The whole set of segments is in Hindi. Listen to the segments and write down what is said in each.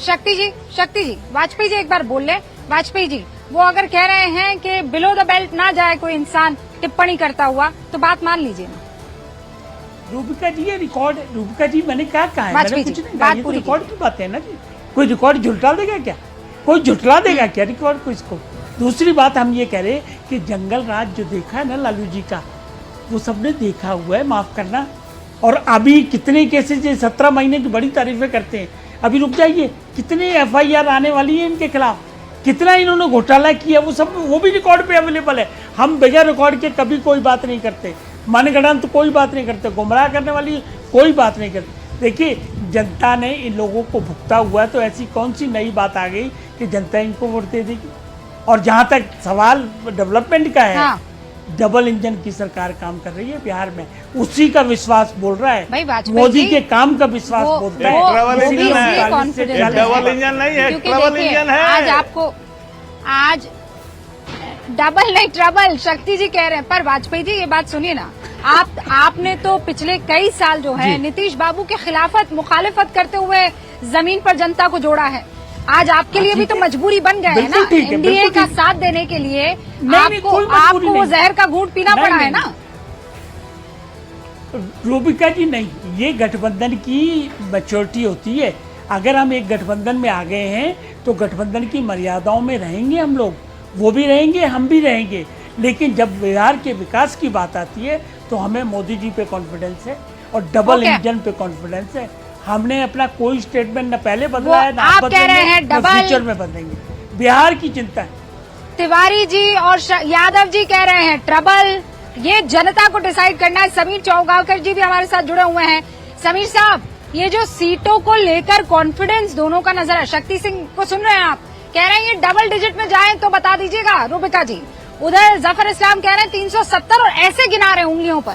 शक्ति जी वाजपेयी जी एक बार बोल ले। वाजपेयी जी वो अगर कह रहे हैं कि बिलो द बेल्ट ना जाए कोई इंसान टिप्पणी करता हुआ, तो बात मान लीजिए ना। रूबिका जी ये रिकॉर्ड, रूबिका जी मैंने क्या कहा है, मैंने कुछ नहीं कहा, ये तो रिकॉर्ड की बात है ना जी। कोई रिकॉर्ड झुटला देगा क्या? कोई झुटला देगा क्या रिकॉर्ड को इसको? दूसरी बात हम ये कह रहे कि जंगल राज जो देखा है ना लालू जी का, वो सबने देखा हुआ है, माफ करना। और अभी कितने केसेज 17 महीने की बड़ी तारीफें करते हैं, अभी रुक जाइए, कितने FIR आने वाली है इनके खिलाफ, कितना इन्होंने घोटाला किया, वो सब वो भी रिकॉर्ड पे अवेलेबल है। हम बगैर रिकॉर्ड के कभी कोई बात नहीं करते, मनगढ़ंत तो कोई बात नहीं करते, गुमराह करने वाली कोई बात नहीं करते। देखिए जनता ने इन लोगों को भुगता हुआ है, तो ऐसी कौन सी नई बात आ गई कि जनता इनको वोट दे देगी। और जहाँ तक सवाल डेवलपमेंट का है, हाँ। डबल इंजन की सरकार काम कर रही है बिहार में, उसी का विश्वास बोल रहा है, मोदी के काम का विश्वास बोलता है। डबल इंजन नहीं है, ट्रबल इंजन है। आज आपको आज डबल नहीं ट्रबल शक्ति जी कह रहे हैं, पर वाजपेयी जी ये बात सुनिए ना, आपने तो पिछले कई साल जो है नीतीश बाबू के खिलाफत मुखालिफत करते हुए जमीन पर जनता को जोड़ा है। आज आपके लिए भी तो मजबूरी बन गए है ना, NDA का साथ देने के लिए आपको वो जहर का घूंट पीना पड़ा है ना। रूबिका जी नहीं, ये गठबंधन की मैच्योरिटी होती है। अगर हम एक गठबंधन में आ गए हैं तो गठबंधन की मर्यादाओं में रहेंगे हम लोग, वो भी रहेंगे, हम भी रहेंगे। लेकिन जब बिहार के विकास की बात आती है तो हमें मोदी जी पे कॉन्फिडेंस है और डबल इंजन पे कॉन्फिडेंस है। हमने अपना कोई स्टेटमेंट न पहले बदला है, आप कह रहे हैं डबल, फ्यूचर में बदलेंगे। बिहार की चिंता है। तिवारी जी और यादव जी कह रहे हैं ट्रबल, ये जनता को डिसाइड करना है। समीर चौगावकर जी भी हमारे साथ जुड़े हुए हैं। समीर साहब, ये जो सीटों को लेकर कॉन्फिडेंस दोनों का नजर है, शक्ति सिंह को सुन रहे हैं आप, कह रहे हैं ये डबल डिजिट में जाए तो बता दीजिएगा रूबिका जी। उधर जफर इस्लाम कह रहे हैं 370 और ऐसे गिना रहे हैं उंगलियों पर।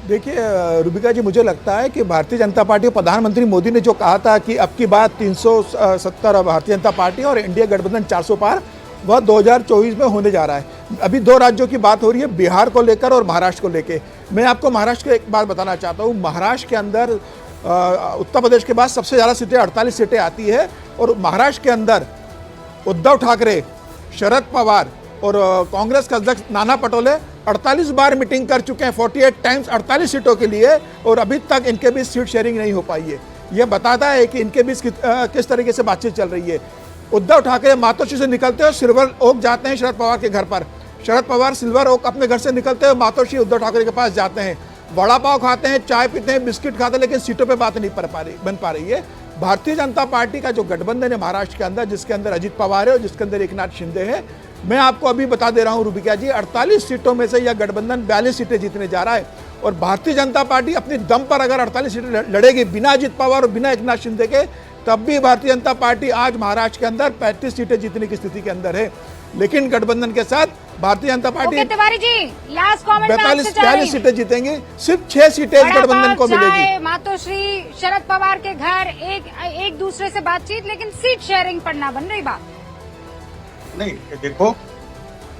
देखिए रूबिका जी, मुझे लगता है कि भारतीय जनता पार्टी और प्रधानमंत्री मोदी ने जो कहा था कि अब की बात 370 भारतीय जनता पार्टी और इंडिया गठबंधन 400 पार, वह 2024 में होने जा रहा है। अभी दो राज्यों की बात हो रही है, बिहार को लेकर और महाराष्ट्र को लेकर। मैं आपको महाराष्ट्र को एक बात बताना चाहता हूँ। महाराष्ट्र के अंदर उत्तर प्रदेश के बाद सबसे ज़्यादा सीटें 48 सीटें आती है, और महाराष्ट्र के अंदर उद्धव ठाकरे, शरद पवार और कांग्रेस के अध्यक्ष नाना पटोले 48 बार मीटिंग कर चुके हैं, 48 टाइम्स 48 सीटों के लिए, और अभी तक इनके बीच सीट शेयरिंग नहीं हो पाई है। यह बताता है कि इनके बीच किस तरीके से बातचीत चल रही है। उद्धव ठाकरे मातोश्री से निकलते हैं, सिल्वर ओक जाते हैं शरद पवार के घर पर। शरद पवार सिल्वर ओक अपने घर से निकलते हैं, मातोश्री उद्धव ठाकरे के पास जाते हैं, वड़ा पाव खाते हैं, चाय पीते हैं, बिस्किट खाते हैं, लेकिन सीटों पे बात नहीं बन पा रही है। भारतीय जनता पार्टी का जो गठबंधन है महाराष्ट्र के अंदर, जिसके अंदर अजित पवार है और जिसके अंदर एकनाथ शिंदे है, मैं आपको अभी बता दे रहा हूं रूबिका जी, 48 सीटों में से यह गठबंधन 42 सीटें जीतने जा रहा है। और भारतीय जनता पार्टी अपनी दम पर अगर 48 सीटें लड़ेगी बिना अजित पवार और बिना एकनाथ शिंदे के, तब भी भारतीय जनता पार्टी आज महाराष्ट्र के अंदर 35 सीटें जीतने की स्थिति के अंदर है। लेकिन गठबंधन के साथ भारतीय जनता पार्टी 42 सीटें जीतेंगी, सिर्फ 6 सीटें इस गठबंधन को मिलेगी। मातोश्री, शरद पवार के घर, एक दूसरे से बातचीत, लेकिन सीट शेयरिंग पर ना बन रही बात। नहीं देखो,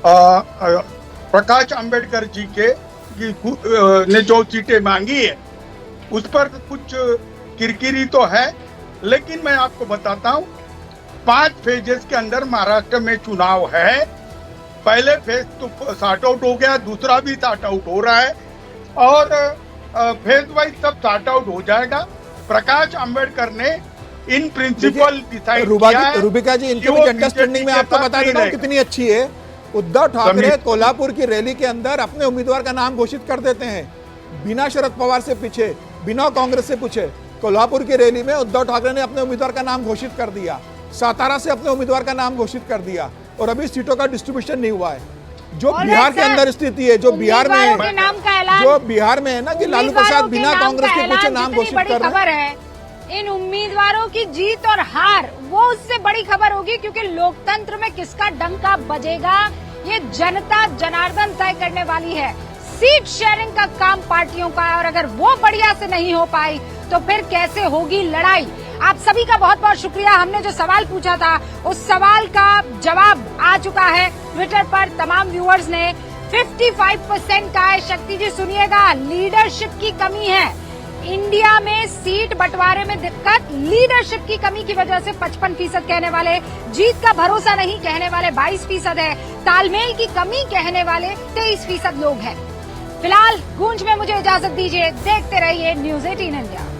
प्रकाश अंबेडकर जी के ने जो सीटें मांगी है उस पर कुछ किरकिरी तो है, लेकिन मैं आपको बताता हूं 5 फेजेस के अंदर महाराष्ट्र में चुनाव है। पहले फेज तो सॉर्ट आउट हो गया, दूसरा भी सॉर्ट आउट हो रहा है, और फेज वाइज सब सॉर्ट आउट हो जाएगा। प्रकाश अंबेडकर ने इन प्रिंसिपल डिसाइड किया है। रूबिका जी, इनकी भी अंडरस्टैंडिंग में आपको बता देता हूं कितनी अच्छी है। उद्धव ठाकरे कोल्हापुर की रैली के अंदर अपने उम्मीदवार का नाम घोषित कर देते हैं, बिना शरद पवार से पूछे, बिना कांग्रेस से पूछे। कोल्हापुर की रैली में उद्धव ठाकरे ने अपने उम्मीदवार का नाम घोषित कर दिया, सातारा से अपने उम्मीदवार का नाम घोषित कर दिया, और अभी सीटों का डिस्ट्रीब्यूशन नहीं हुआ है। जो बिहार के अंदर स्थिति है, जो बिहार में है, जो बिहार में है ना, कि लालू प्रसाद बिना कांग्रेस के पूछे नाम घोषित कर रहे हैं। इन उम्मीदवारों की जीत और हार वो उससे बड़ी खबर होगी, क्योंकि लोकतंत्र में किसका डंका बजेगा ये जनता जनार्दन तय करने वाली है। सीट शेयरिंग का काम पार्टियों का है, और अगर वो बढ़िया से नहीं हो पाई तो फिर कैसे होगी लड़ाई। आप सभी का बहुत बहुत शुक्रिया। हमने जो सवाल पूछा था उस सवाल का जवाब आ चुका है ट्विटर पर। तमाम व्यूअर्स ने 55% का है। शक्ति जी सुनिएगा, लीडरशिप की कमी है। इंडिया में सीट बंटवारे में दिक्कत, लीडरशिप की कमी की वजह से 55% कहने वाले, जीत का भरोसा नहीं कहने वाले 22% है, तालमेल की कमी कहने वाले 23% लोग हैं। फिलहाल गूंज में मुझे इजाजत दीजिए, देखते रहिए न्यूज़ 18 इंडिया।